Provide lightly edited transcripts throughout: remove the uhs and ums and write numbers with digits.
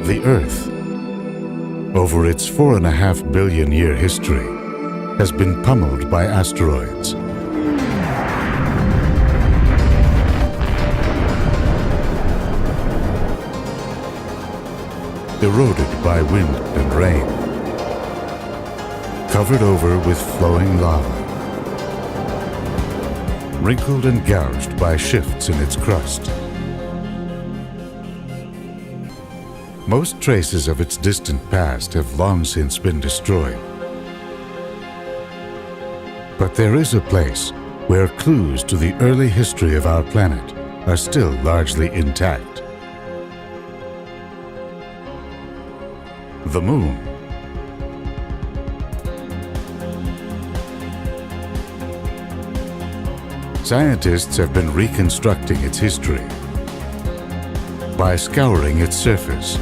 The Earth, over its 4.5 billion year history, has been pummeled by asteroids. Eroded by wind and rain, covered over with flowing lava, wrinkled and gouged by shifts in its crust. Most traces of its distant past have long since been destroyed. But there is a place where clues to the early history of our planet are still largely intact. The Moon. Scientists have been reconstructing its history by scouring its surface,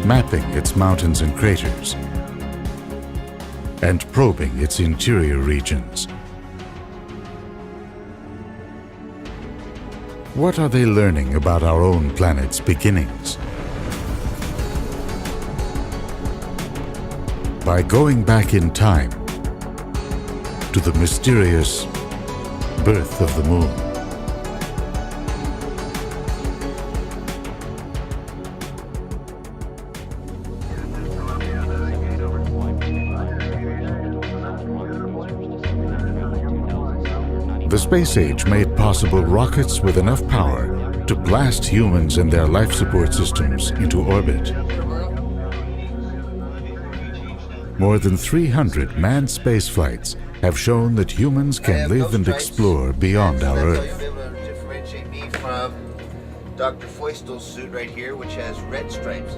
mapping its mountains and craters, and probing its interior regions. What are they learning about our own planet's beginnings? By going back in time to the mysterious birth of the Moon. The space age made possible rockets with enough power to blast humans and their life support systems into orbit. More than 300 manned space flights have shown that humans can live and explore beyond our Earth. Differentiate me from Dr. Feustel's suit right here, which has red stripes.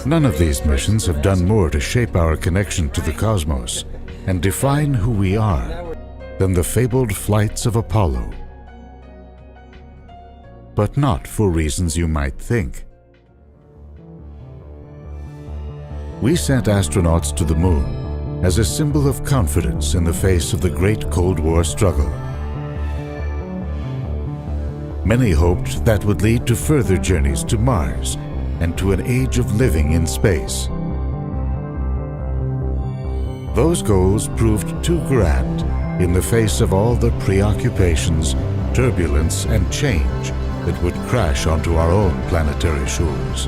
None of these missions have done more to shape our connection to the cosmos and define who we are than the fabled flights of Apollo. But not for reasons you might think. We sent astronauts to the Moon as a symbol of confidence in the face of the Great Cold War struggle. Many hoped that would lead to further journeys to Mars and to an age of living in space. Those goals proved too grand in the face of all the preoccupations, turbulence, and change that would crash onto our own planetary shores.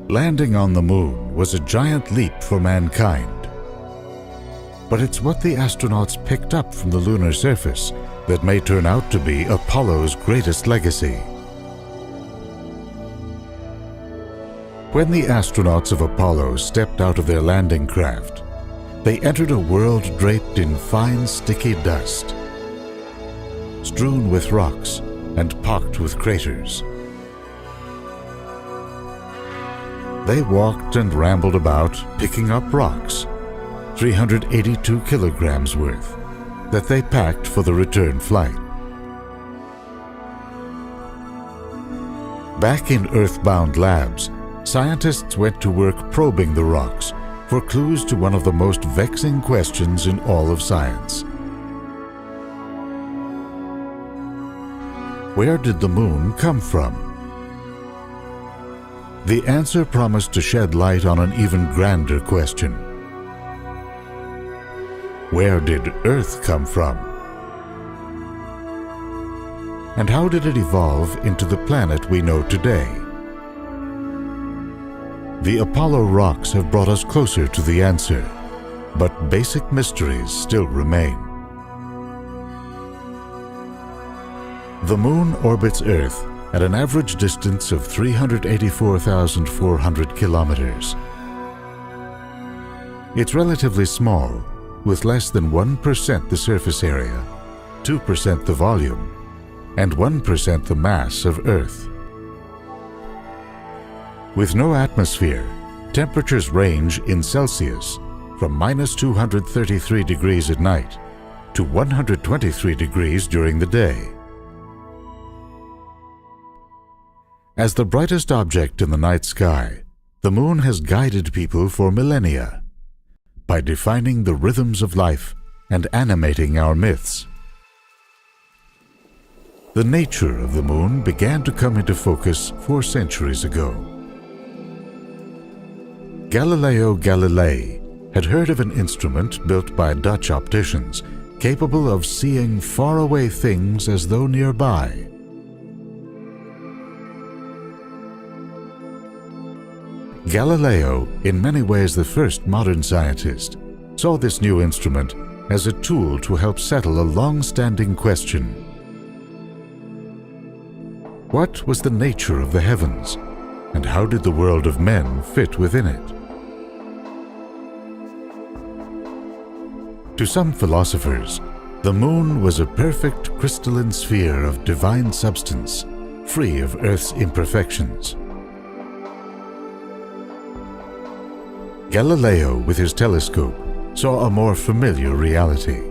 Landing on the Moon was a giant leap for mankind. But it's what the astronauts picked up from the lunar surface that may turn out to be Apollo's greatest legacy. When the astronauts of Apollo stepped out of their landing craft, they entered a world draped in fine, sticky dust, strewn with rocks and pocked with craters. They walked and rambled about, picking up rocks, 382 kilograms worth, that they packed for the return flight. Back in Earth-bound labs, scientists went to work probing the rocks for clues to one of the most vexing questions in all of science. Where did the Moon come from? The answer promised to shed light on an even grander question. Where did Earth come from? And how did it evolve into the planet we know today? The Apollo rocks have brought us closer to the answer, but basic mysteries still remain. The Moon orbits Earth at an average distance of 384,400 kilometers. It's relatively small, with less than 1% the surface area, 2% the volume, and 1% the mass of Earth. With no atmosphere, temperatures range in Celsius from -233 degrees at night to 123 degrees during the day. As the brightest object in the night sky, the Moon has guided people for millennia by defining the rhythms of life and animating our myths. The nature of the moon began to come into focus 4 centuries ago. Galileo Galilei had heard of an instrument built by Dutch opticians capable of seeing faraway things as though nearby. Galileo, in many ways the first modern scientist, saw this new instrument as a tool to help settle a long-standing question. What was the nature of the heavens, and how did the world of men fit within it? To some philosophers, the moon was a perfect crystalline sphere of divine substance, free of Earth's imperfections. Galileo, with his telescope, saw a more familiar reality.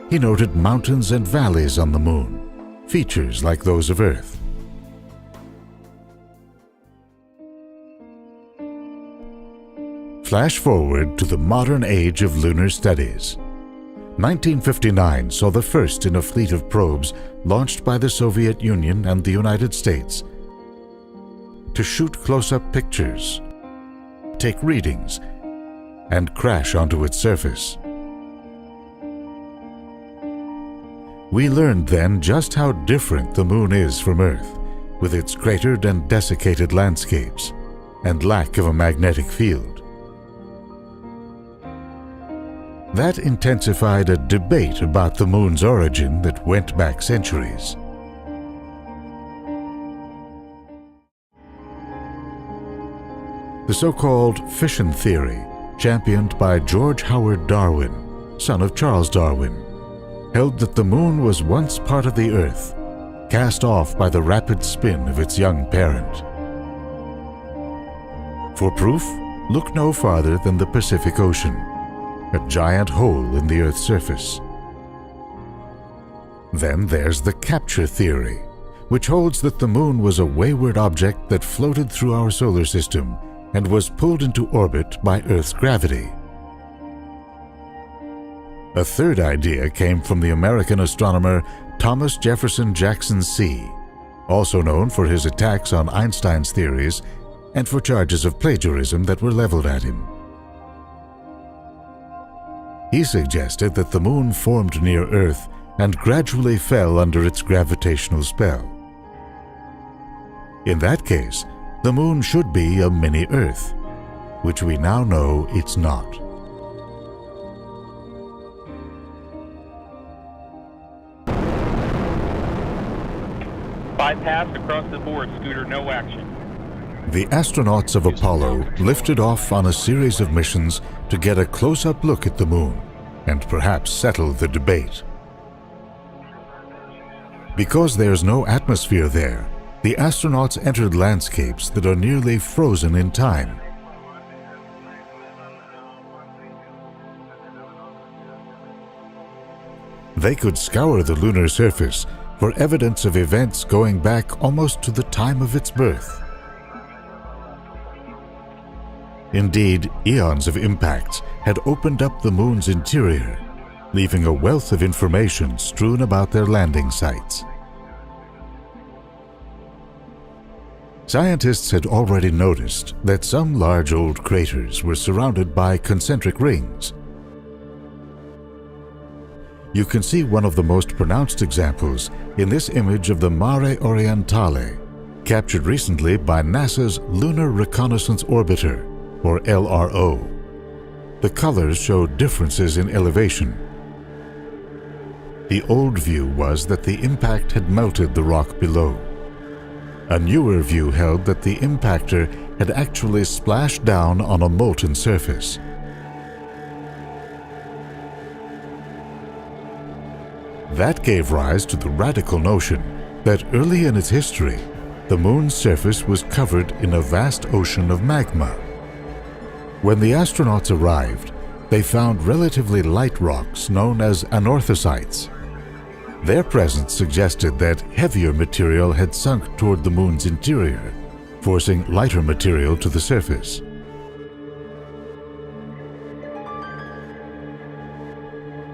He noted mountains and valleys on the moon, features like those of Earth. Flash forward to the modern age of lunar studies. 1959 saw the first in a fleet of probes launched by the Soviet Union and the United States to shoot close-up pictures, take readings, and crash onto its surface. We learned then just how different the moon is from Earth, with its cratered and desiccated landscapes and lack of a magnetic field. That intensified a debate about the moon's origin that went back centuries. The so-called fission theory, championed by George Howard Darwin, son of Charles Darwin, held that the moon was once part of the Earth, cast off by the rapid spin of its young parent. For proof, look no farther than the Pacific Ocean, a giant hole in the Earth's surface. Then there's the capture theory, which holds that the moon was a wayward object that floated through our solar system and was pulled into orbit by Earth's gravity. A third idea came from the American astronomer Thomas Jefferson Jackson See, also known for his attacks on Einstein's theories and for charges of plagiarism that were leveled at him. He suggested that the moon formed near Earth and gradually fell under its gravitational spell. In that case, the moon should be a mini-Earth, which we now know it's not. Bypass across the board, Scooter, no action. The astronauts of Apollo lifted off on a series of missions to get a close-up look at the moon and perhaps settle the debate. Because there's no atmosphere there, the astronauts entered landscapes that are nearly frozen in time. They could scour the lunar surface for evidence of events going back almost to the time of its birth. Indeed, eons of impacts had opened up the moon's interior, leaving a wealth of information strewn about their landing sites. Scientists had already noticed that some large old craters were surrounded by concentric rings. You can see one of the most pronounced examples in this image of the Mare Orientale, captured recently by NASA's Lunar Reconnaissance Orbiter, or LRO. The colors show differences in elevation. The old view was that the impact had melted the rock below. A newer view held that the impactor had actually splashed down on a molten surface. That gave rise to the radical notion that early in its history, the moon's surface was covered in a vast ocean of magma. When the astronauts arrived, they found relatively light rocks known as anorthosites. Their presence suggested that heavier material had sunk toward the moon's interior, forcing lighter material to the surface.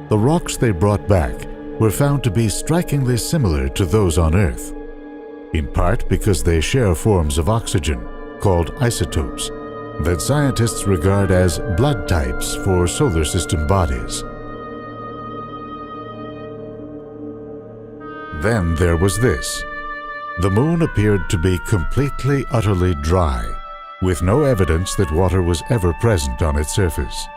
The rocks they brought back were found to be strikingly similar to those on Earth, in part because they share forms of oxygen, called isotopes, that scientists regard as blood types for solar system bodies. Then there was this. The Moon appeared to be completely, utterly dry, with no evidence that water was ever present on its surface.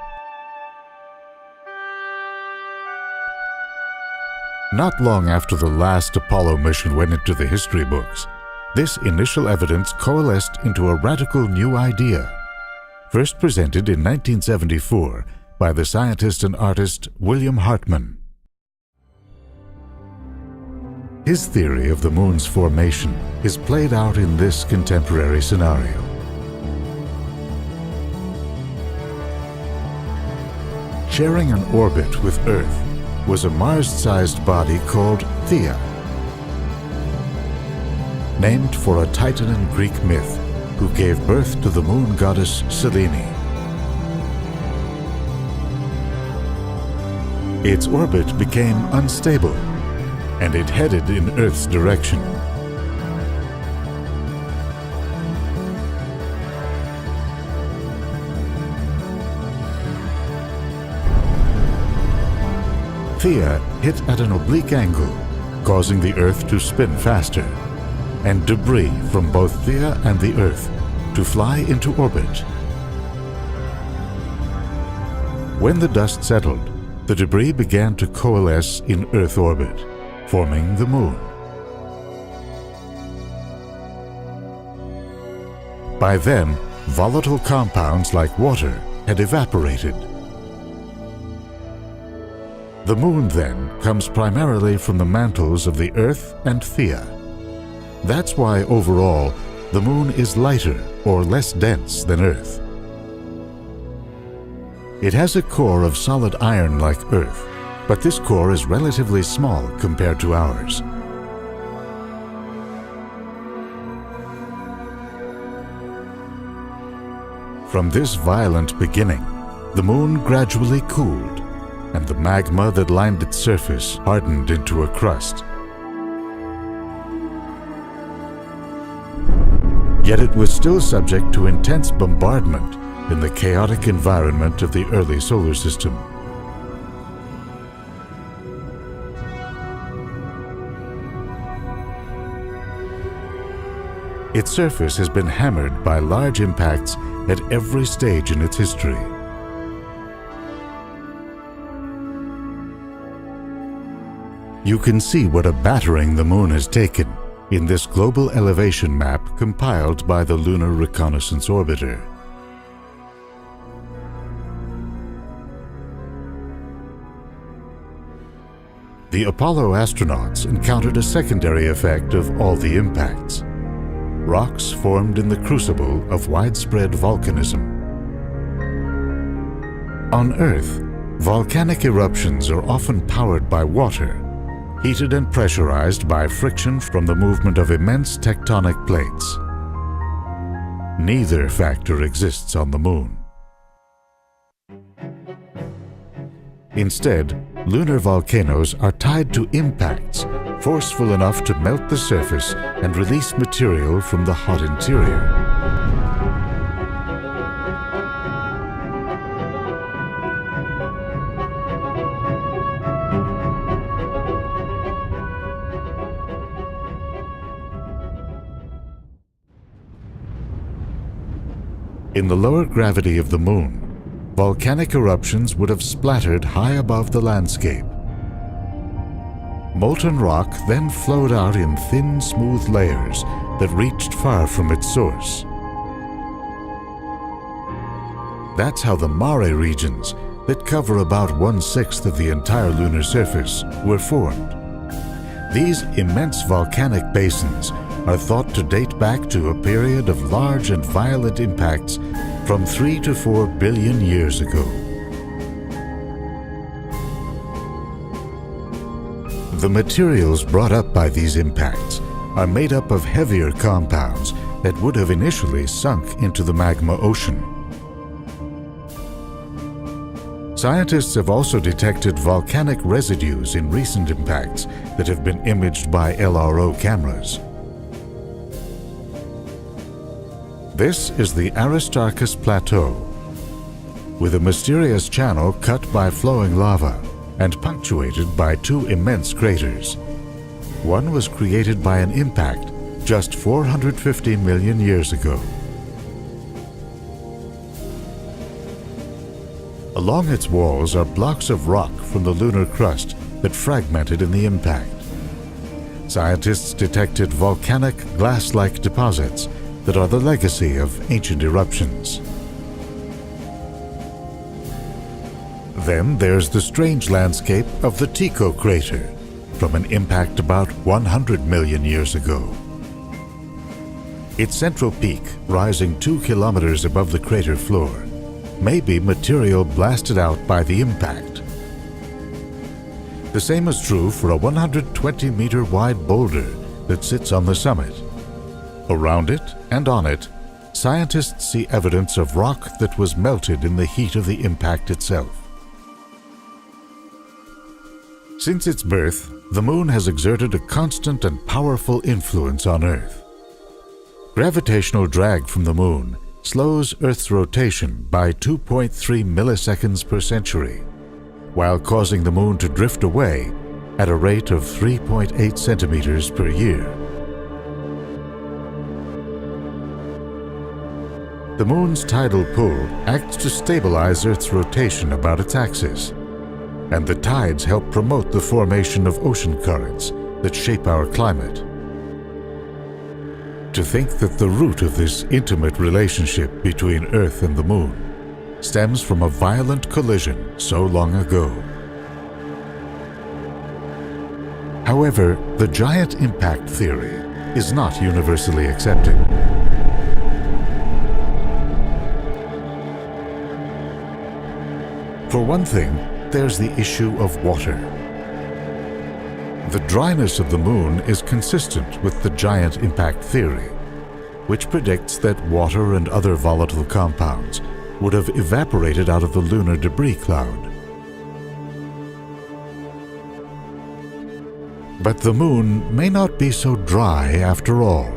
Not long after the last Apollo mission went into the history books, this initial evidence coalesced into a radical new idea, first presented in 1974 by the scientist and artist William Hartmann. His theory of the Moon's formation is played out in this contemporary scenario. Sharing an orbit with Earth was a Mars-sized body called Theia, named for a Titan in Greek myth who gave birth to the moon goddess Selene. Its orbit became unstable, and it headed in Earth's direction. Theia hit at an oblique angle, causing the Earth to spin faster, and debris from both Theia and the Earth to fly into orbit. When the dust settled, the debris began to coalesce in Earth orbit, forming the Moon. By then, volatile compounds like water had evaporated. The Moon, then, comes primarily from the mantles of the Earth and Theia. That's why, overall, the Moon is lighter or less dense than Earth. It has a core of solid iron like Earth, but this core is relatively small compared to ours. From this violent beginning, the Moon gradually cooled, and the magma that lined its surface hardened into a crust. Yet it was still subject to intense bombardment in the chaotic environment of the early solar system. Its surface has been hammered by large impacts at every stage in its history. You can see what a battering the Moon has taken in this global elevation map compiled by the Lunar Reconnaissance Orbiter. The Apollo astronauts encountered a secondary effect of all the impacts. Rocks formed in the crucible of widespread volcanism. On Earth, volcanic eruptions are often powered by water, heated and pressurized by friction from the movement of immense tectonic plates. Neither factor exists on the Moon. Instead, lunar volcanoes are tied to impacts forceful enough to melt the surface and release material from the hot interior. In the lower gravity of the Moon, volcanic eruptions would have splattered high above the landscape. Molten rock then flowed out in thin, smooth layers that reached far from its source. That's how the mare regions, that cover about 1/6 of the entire lunar surface, were formed. These immense volcanic basins are thought to date back to a period of large and violent impacts from 3 to 4 billion years ago. The materials brought up by these impacts are made up of heavier compounds that would have initially sunk into the magma ocean. Scientists have also detected volcanic residues in recent impacts that have been imaged by LRO cameras. This is the Aristarchus Plateau, with a mysterious channel cut by flowing lava and punctuated by two immense craters. One was created by an impact just 450 million years ago. Along its walls are blocks of rock from the lunar crust that fragmented in the impact. Scientists detected volcanic glass-like deposits that are the legacy of ancient eruptions. Then there's the strange landscape of the Tycho crater from an impact about 100 million years ago. Its central peak, rising 2 kilometers above the crater floor, may be material blasted out by the impact. The same is true for a 120-meter wide boulder that sits on the summit. Around it and on it, scientists see evidence of rock that was melted in the heat of the impact itself. Since its birth, the Moon has exerted a constant and powerful influence on Earth. Gravitational drag from the Moon slows Earth's rotation by 2.3 milliseconds per century, while causing the Moon to drift away at a rate of 3.8 centimeters per year. The Moon's tidal pull acts to stabilize Earth's rotation about its axis, and the tides help promote the formation of ocean currents that shape our climate. To think that the root of this intimate relationship between Earth and the Moon stems from a violent collision so long ago. However, the giant impact theory is not universally accepted. For one thing, there's the issue of water. The dryness of the Moon is consistent with the giant impact theory, which predicts that water and other volatile compounds would have evaporated out of the lunar debris cloud. But the Moon may not be so dry after all.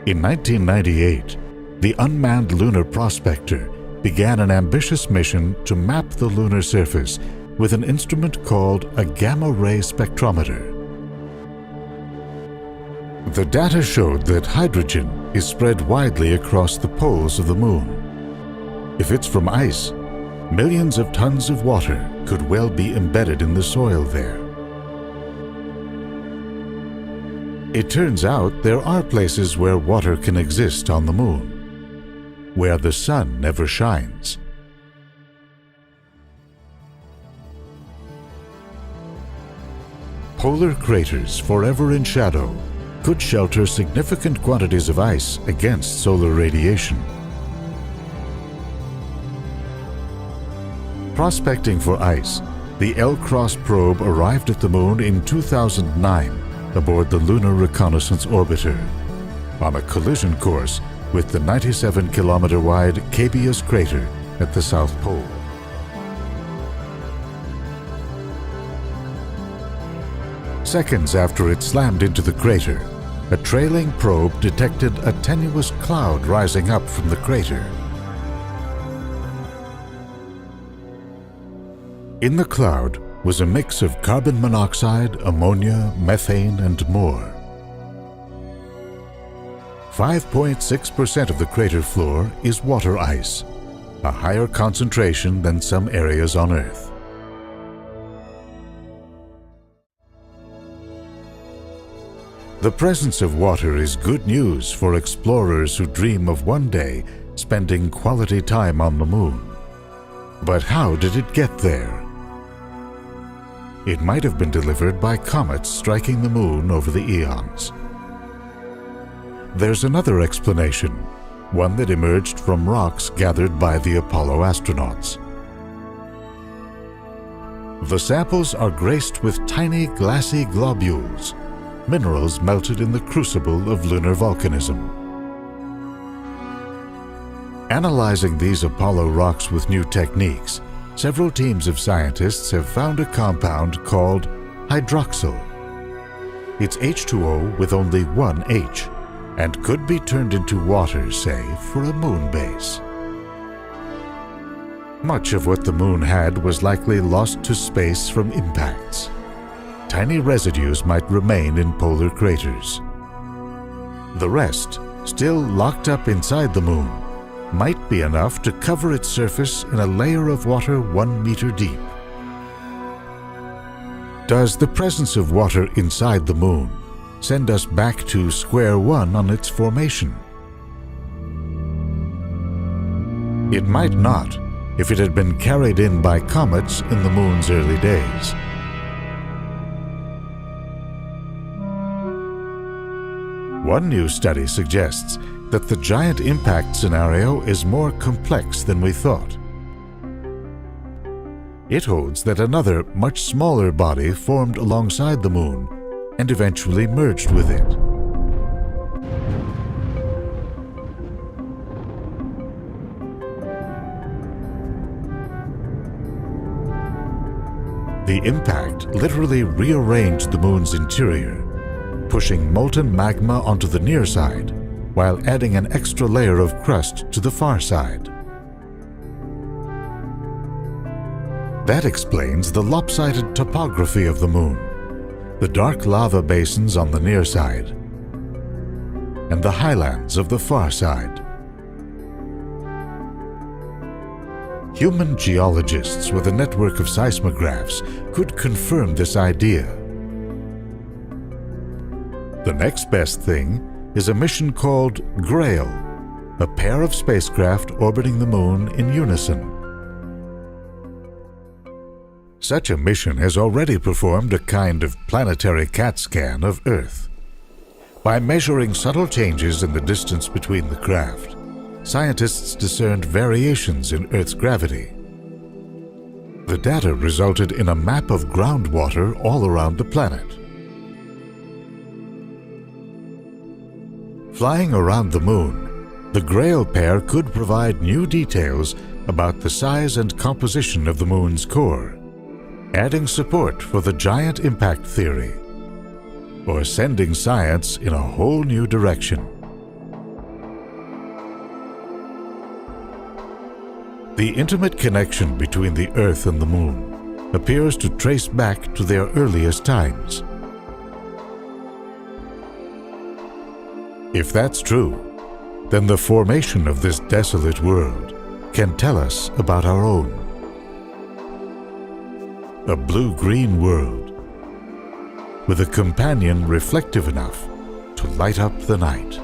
In 1998, the unmanned lunar prospector began an ambitious mission to map the lunar surface with an instrument called a gamma-ray spectrometer. The data showed that hydrogen is spread widely across the poles of the Moon. If it's from ice, millions of tons of water could well be embedded in the soil there. It turns out there are places where water can exist on the Moon, where the sun never shines. Polar craters forever in shadow could shelter significant quantities of ice against solar radiation. Prospecting for ice, the L-Cross probe arrived at the Moon in 2009 aboard the Lunar Reconnaissance Orbiter, on a collision course with the 97-kilometer-wide Cabeus crater at the South Pole. Seconds after it slammed into the crater, a trailing probe detected a tenuous cloud rising up from the crater. In the cloud was a mix of carbon monoxide, ammonia, methane, and more. 5.6% of the crater floor is water ice, a higher concentration than some areas on Earth. The presence of water is good news for explorers who dream of one day spending quality time on the Moon. But how did it get there? It might have been delivered by comets striking the Moon over the eons. There's another explanation, one that emerged from rocks gathered by the Apollo astronauts. The samples are graced with tiny glassy globules, minerals melted in the crucible of lunar volcanism. Analyzing these Apollo rocks with new techniques several teams of scientists have found a compound called hydroxyl. It's H2O with only one H, and could be turned into water, say, for a moon base. Much of what the moon had was likely lost to space from impacts. Tiny residues might remain in polar craters. The rest, still locked up inside the moon, might be enough to cover its surface in a layer of water 1 meter deep. Does the presence of water inside the moon send us back to square one on its formation? It might not if it had been carried in by comets in the moon's early days. One new study suggests that the giant impact scenario is more complex than we thought. It holds that another, much smaller body formed alongside the moon and eventually merged with it. The impact literally rearranged the moon's interior, pushing molten magma onto the near side, while adding an extra layer of crust to the far side. That explains the lopsided topography of the moon, the dark lava basins on the near side, and the highlands of the far side. Human geologists with a network of seismographs could confirm this idea. The next best thing is a mission called GRAIL, a pair of spacecraft orbiting the moon in unison. Such a mission has already performed a kind of planetary CAT scan of Earth. By measuring subtle changes in the distance between the craft, scientists discerned variations in Earth's gravity. The data resulted in a map of groundwater all around the planet. Flying around the moon, the GRAIL pair could provide new details about the size and composition of the moon's core, adding support for the giant impact theory, or sending science in a whole new direction. The intimate connection between the Earth and the Moon appears to trace back to their earliest times. If that's true, then the formation of this desolate world can tell us about our own. A blue-green world with a companion reflective enough to light up the night.